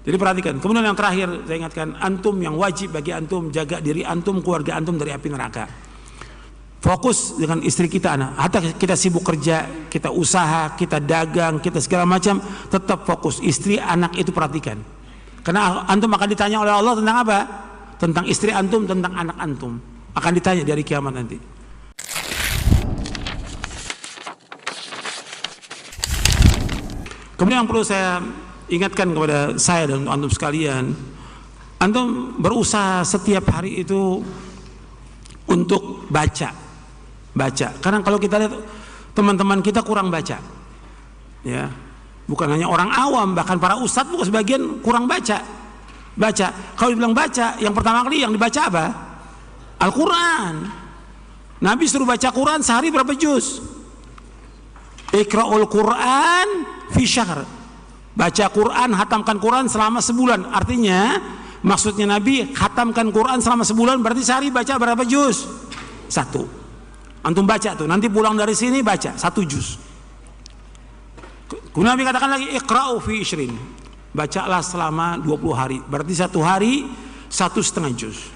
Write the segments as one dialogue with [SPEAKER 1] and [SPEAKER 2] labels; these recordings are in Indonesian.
[SPEAKER 1] Jadi perhatikan. Kemudian yang terakhir saya ingatkan, antum yang wajib bagi antum jaga diri antum, keluarga antum dari api neraka. Fokus dengan istri kita, anak. Hatta kita sibuk kerja, kita usaha, kita dagang, kita segala macam, tetap fokus. Istri, anak itu perhatikan. Karena antum akan ditanya oleh Allah tentang apa? Tentang istri antum, tentang anak antum. Akan ditanya dari kiamat nanti. Kemudian yang perlu saya ingatkan kepada saya dan antum sekalian, antum berusaha setiap hari itu untuk baca. Karena kalau kita lihat teman-teman kita kurang baca, ya, bukan hanya orang awam, bahkan para ustadz juga sebagian kurang baca. Kalau dibilang baca, yang pertama kali yang dibaca apa? Al-Quran. Nabi suruh baca Quran sehari berapa juz? Iqra'ul Quran fi syahr. Baca Quran, hatamkan Quran selama sebulan. Artinya maksudnya Nabi hatamkan Quran selama sebulan, berarti sehari baca berapa juz? 1. Antum baca tuh, nanti pulang dari sini baca 1 juz. Kemudian Nabi katakan lagi iqra'u fi ishrin. Bacalah selama 20 hari. Berarti 1 hari 1,5 juz.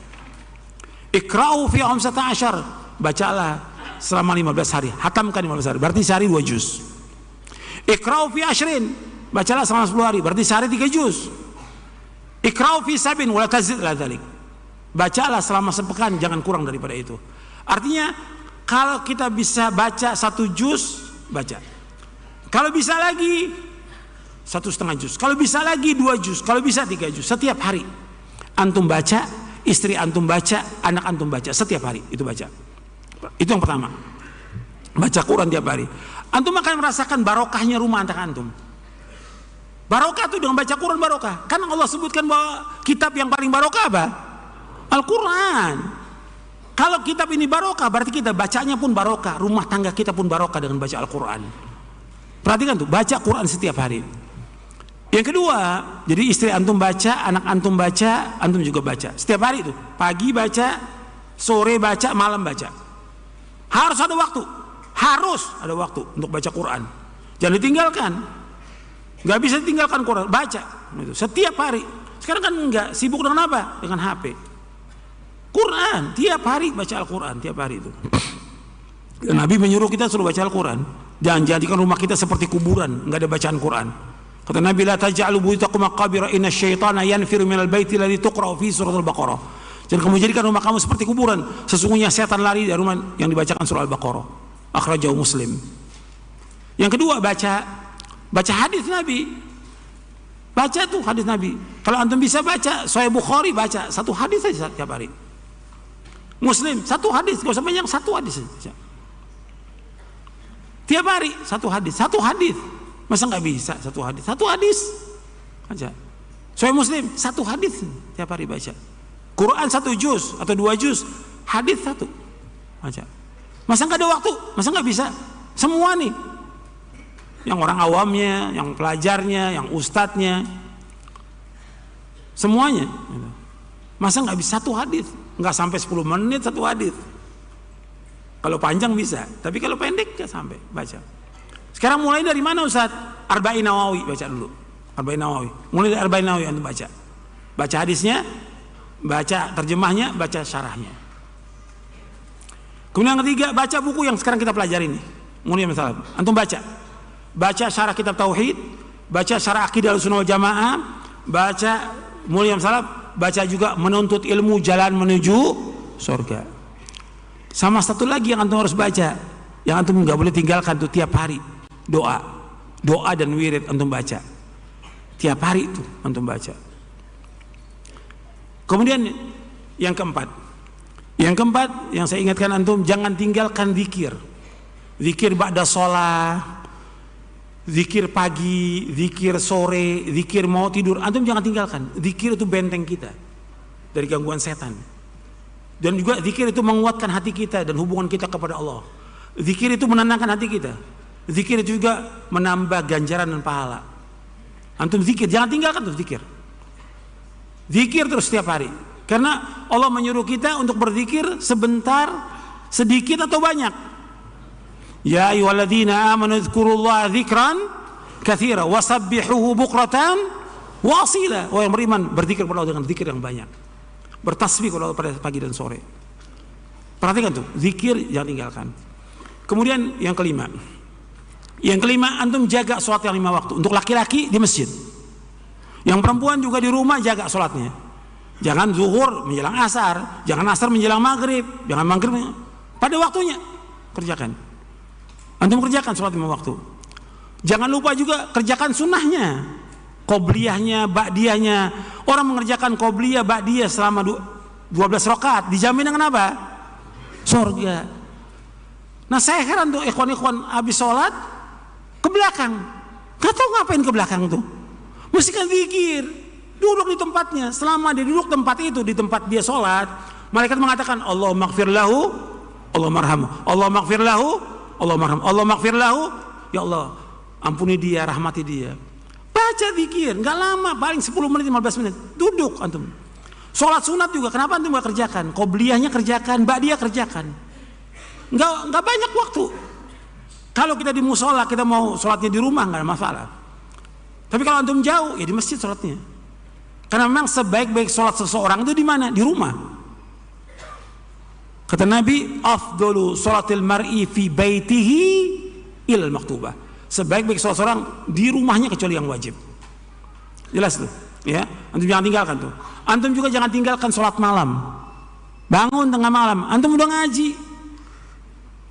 [SPEAKER 1] Iqra'u fi 15. Bacalah selama 15 hari. Hatamkan 15 hari. Berarti sehari 2 juz. Iqra'u fi ashrin. Bacalah selama 10 hari. Berarti sehari 3 juz. Iqra'u fi sabin wala tazid la dzalik. Bacalah selama sepekan, jangan kurang daripada itu. Artinya kalau kita bisa baca 1 juz, baca. Kalau bisa lagi 1,5 juz. Kalau bisa lagi 2 juz. Kalau bisa 3 juz. Setiap hari antum baca, istri antum baca, anak antum baca. Setiap hari itu baca. Itu yang pertama. Baca Quran tiap hari. Antum akan merasakan barokahnya rumah tangga antum. Barokah itu dengan baca Quran barokah. Karena Allah sebutkan bahwa kitab yang paling barokah apa? Al-Quran. Kalau kitab ini barokah, berarti kita bacanya pun barokah. Rumah tangga kita pun barokah dengan baca Al-Quran. Perhatikan tuh, baca Quran setiap hari. Yang kedua, jadi istri antum baca, anak antum baca, antum juga baca. Setiap hari itu, pagi baca, sore baca, malam baca. Harus ada waktu untuk baca Quran. Jangan ditinggalkan. Gak bisa ditinggalkan Quran, baca setiap hari. Sekarang kan enggak, sibuk dengan apa? Dengan HP. Quran, tiap hari baca Al-Quran, tiap hari itu. Dan Nabi menyuruh kita suruh baca Al-Quran. Jangan jadikan rumah kita seperti kuburan, enggak ada bacaan Quran. Kata Nabi, la taj'alu buyutakum maqabira inna syaitana yanfiru minal baiti alladhi tuqra'u fi surat Al-Baqarah. Jangan kamu jadikan rumah kamu seperti kuburan. Sesungguhnya setan lari dari rumah yang dibacakan surah Al-Baqarah. Akhrajahu Muslim. Yang kedua, baca hadis Nabi. Baca tuh hadis Nabi. Kalau antum bisa baca Sahih Bukhari, baca 1 hadis saja tiap hari. Muslim 1 hadis, gak usah banyak, 1 hadis saja. Tiap hari 1 hadis. Masa nggak bisa 1 hadis? 1 hadis aja. Sahih Muslim 1 hadis tiap hari baca. Quran 1 juz atau 2 juz, hadis 1 baca. Masa nggak ada waktu? Masa nggak bisa? Semua nih, yang orang awamnya, yang pelajarnya, yang ustadznya, semuanya. Masa nggak bisa 1 hadis? Nggak sampai 10 menit 1 hadis. Kalau panjang bisa, tapi kalau pendek nggak sampai baca. Sekarang mulai dari mana Ustaz? Arba'in Nawawi baca dulu. Arba'in Nawawi. Mulai dari Arba'in Nawawi antum baca. Baca hadisnya, baca terjemahnya, baca syarahnya. Kemudian yang ketiga, baca buku yang sekarang kita pelajari ini. Mulai misalnya, antum baca. Baca syarah kitab tauhid, baca syarah akidah Ahlussunnah wal Jamaah, baca mulai misalnya, baca juga menuntut ilmu jalan menuju surga. Sama satu lagi yang antum harus baca, yang antum nggak boleh tinggalkan tuh tiap hari. Doa dan wirid antum baca tiap hari itu antum baca. Kemudian yang keempat yang saya ingatkan antum, jangan tinggalkan zikir ba'da sholat, zikir pagi, zikir sore, zikir mau tidur, antum jangan tinggalkan. Zikir itu benteng kita dari gangguan setan, dan juga zikir itu menguatkan hati kita dan hubungan kita kepada Allah. Zikir itu menenangkan hati kita. Zikir itu juga menambah ganjaran dan pahala. Antum zikir, jangan tinggalkan tuh zikir. Zikir terus setiap hari. Karena Allah menyuruh kita untuk berzikir sebentar, sedikit atau banyak. Ya ayyuhalladzina amanu dzkurullaha dzikran katsira wasabbihuhu bukratan Wasilah, orang beriman berzikir kepada Allah dengan zikir yang banyak. Bertasbih kepada Allah pada pagi dan sore. Perhatikan tuh, zikir jangan tinggalkan. Kemudian yang kelima. Yang kelima, antum jaga sholat yang 5 waktu. Untuk laki-laki di masjid. Yang perempuan juga di rumah jaga sholatnya. Jangan zuhur menjelang asar, jangan asar menjelang maghrib, jangan maghrib pada waktunya. Kerjakan. Antum kerjakan sholat 5 waktu. Jangan lupa juga kerjakan sunnahnya. Qobliyahnya, ba'diyahnya. Orang mengerjakan qobliyah, ba'diyah selama 12 rakaat dijamin dengan apa? Surga. Nah saya heran tuh ikhwan-ikhwan habis sholat ke belakang. Gak tahu ngapain ke belakang tuh. Mesti kan zikir. Duduk di tempatnya. Selama dia duduk tempat itu, di tempat dia sholat, malaikat mengatakan Allah maghfir lahu, Allah marhamu, Allah maghfir lahu, Allah marhamu, Allah maghfir lahu. Ya Allah ampuni dia, rahmati dia. Baca zikir, nggak lama, paling 10 menit, 15 menit. Duduk antum. Sholat sunat juga, kenapa antum nggak kerjakan? Qobliyahnya kerjakan, ba'diyah kerjakan. Nggak banyak waktu. Kalau kita di musola, kita mau sholatnya di rumah nggak ada masalah. Tapi kalau antum jauh, ya di masjid sholatnya. Karena memang sebaik-baik sholat seseorang itu di mana? Di rumah. Kata Nabi, afdalu sholatil mar'i fi baitihi ilal maktubah. Sebaik-baik sholat seorang di rumahnya kecuali yang wajib. Jelas tuh, ya. Antum jangan tinggalkan tuh. Antum juga jangan tinggalkan sholat malam. Bangun tengah malam, antum udah ngaji.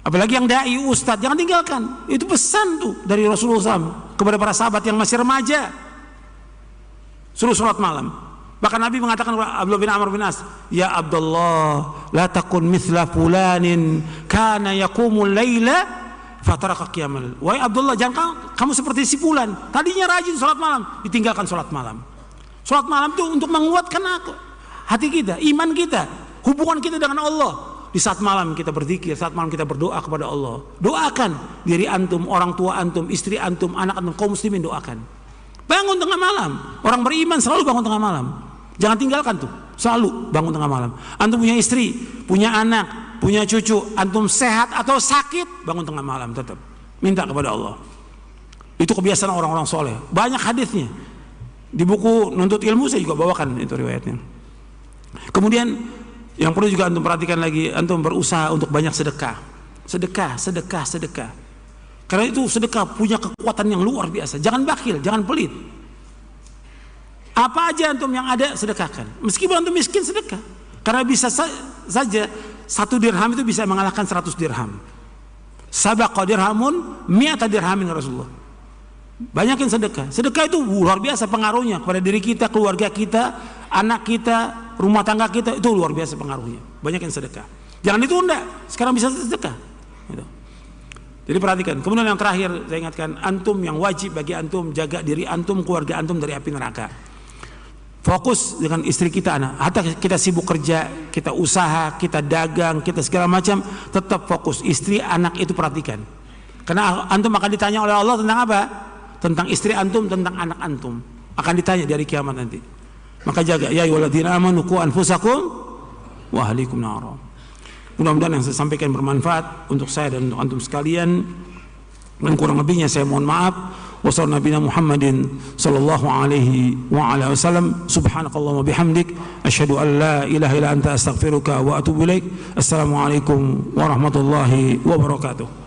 [SPEAKER 1] Apalagi yang dai, ustadz, jangan tinggalkan. Itu pesan tuh dari Rasulullah SAW kepada para sahabat yang masih remaja. Suruh sholat malam. Bahkan Nabi mengatakan kepada Abdullah bin Amr bin As, ya Abdullah, la takun mithla fulanin kana yaqumul laila fataraka qiyamal. Wahai Abdullah, jangan kamu seperti si fulan. Tadinya rajin sholat malam, ditinggalkan sholat malam. Sholat malam itu untuk menguatkan hati kita, iman kita, hubungan kita dengan Allah. Di saat malam kita berzikir, saat malam kita berdoa kepada Allah. Doakan diri antum, orang tua antum, istri antum, anak antum, kaum muslimin, doakan. Bangun tengah malam. Orang beriman selalu bangun tengah malam. Jangan tinggalkan tuh, selalu bangun tengah malam. Antum punya istri, punya anak, punya cucu, antum sehat atau sakit, bangun tengah malam tetap minta kepada Allah. Itu kebiasaan orang-orang soleh. Banyak hadisnya. Di buku Nuntut Ilmu saya juga bawakan itu riwayatnya. Kemudian yang perlu juga antum perhatikan lagi, antum berusaha untuk banyak sedekah. Sedekah. Karena itu sedekah punya kekuatan yang luar biasa. Jangan bakhil, jangan pelit. Apa aja antum yang ada sedekahkan. Meskipun antum miskin, sedekah. Karena bisa saja 1 dirham itu bisa mengalahkan 100 dirham. Sabaqa dirhamun mi'ata dirhamin Rasulullah. Banyakin sedekah. Sedekah itu luar biasa pengaruhnya kepada diri kita, keluarga kita, anak kita, rumah tangga kita, itu luar biasa pengaruhnya. Banyakin sedekah. Jangan ditunda. Sekarang bisa sedekah. Gitu. Jadi perhatikan. Kemudian yang terakhir saya ingatkan, antum yang wajib bagi antum jaga diri antum, keluarga antum dari api neraka. Fokus dengan istri kita, anak. Hatta kita sibuk kerja, kita usaha, kita dagang, kita segala macam, tetap fokus. Istri, anak itu perhatikan. Karena antum akan ditanya oleh Allah tentang apa? Tentang istri antum, tentang anak antum. Akan ditanya dari kiamat nanti. Maka jaga. Ya ayyuhalladzina amanu qu anfusakum wa ahlikum nar. Mudah-mudahan yang saya sampaikan bermanfaat untuk saya dan untuk antum sekalian. Dan kurang lebihnya saya mohon maaf. Wassallallahu nabiyana Muhammadin sallallahu alaihi wa ala wasallam. Subhanakallahumma bihamdik asyhadu an la ilaha illa anta astaghfiruka wa atubu ilaik. Assalamualaikum warahmatullahi wabarakatuh.